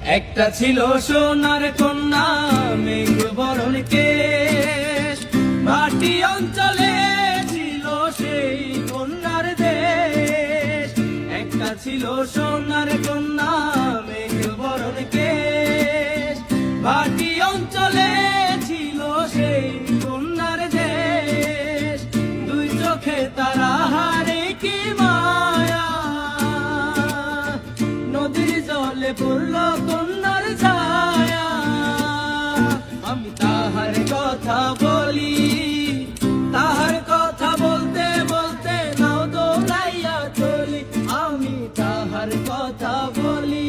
একটা ছিল সোনার কন্যা মেঘ বরণ কেশ, ভাটি অঞ্চলে ছিল সেই কন্যার দেশ। একটা ছিল সোনার কন্যা মেঘ বরণ কেশ, ভাটি অঞ্চলে ছিল সেই কন্যার দেশ। দুই চোখে তারা হারে কি মায়া, নদীর জলে পড়ল কন্যার ছায়া। আমি তাহার কথা বলি, তাহার কথা বলতে বলতে নাও দৌড়াইয়া চলি। আমি তাহার কথা বলি,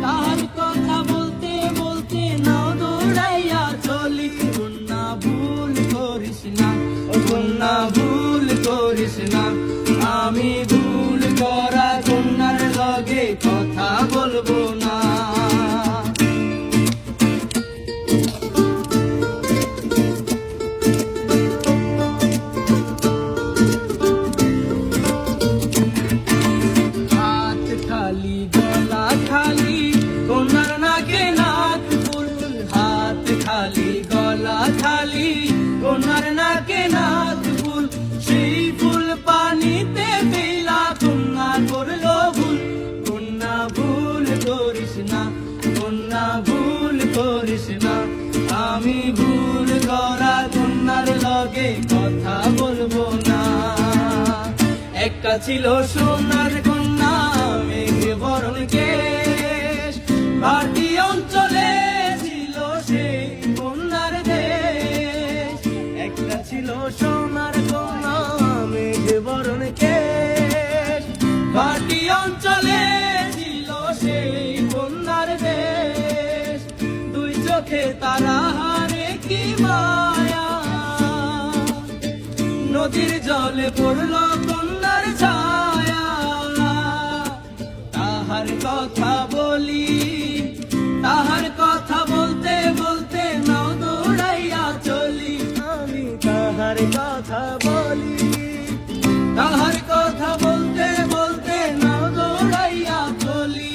তাহার কথা বলতে বলতে নাও দৌড়াইয়া চলি। কন্যা ভুল করিস না, ও কন্যা ভুল করিস না, আমি ভুল করা কন্যার লগে কথা বলবো না। হাত খালি গলা খালি কন্যার নাকে নাক ফুল, হাত খালি গলা খালি কন্যার নাকে নাক ফুল। সেই ফুল পানিতে ফেলা কন্যা করলো ভুল। কন্যা ভুল করিস না, কন্যা ভুল করিস না, আমি ভুল করা কন্যার লগে কথা বলবো না। একটা ছিল সোনার কন্যা মেঘ বরণ কেশ, ভাটি অঞ্চলে ছিল সেই কন্যার দেশ। একটা ছিল সোনার কন্যা মেঘ বরণ কেশ, ভাটি অঞ্চলে ছিল সেই কন্যার দেশ। দুই চোখে তারা হারে কি মায়া, নদীর জলে পড়ল কন্যার ছায়া। তাহার কথা বলি, তাহার কথা বলতে বলতে নাও দৌড়াইয়া চলি। আমি তাহার কথা বলি, তাহার কথা বলতে বলতে নাও দৌড়াইয়া চলি।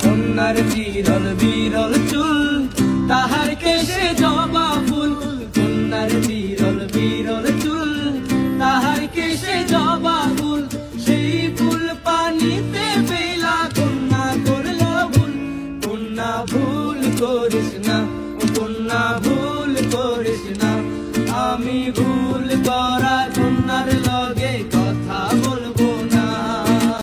কন্যার বিরল বিরল চুল, তাহার কেশে জবা ফুল। কন্যার বিরল বিরল চুল, তাহার কেশে জবা ফুল। সেই ফুল পানিতে ফেলা কন্যা করল ভুল। কন্যা ভুল করিস না, ও কন্যা ভুল করিস না, আমি ভুল করা কন্যার লগে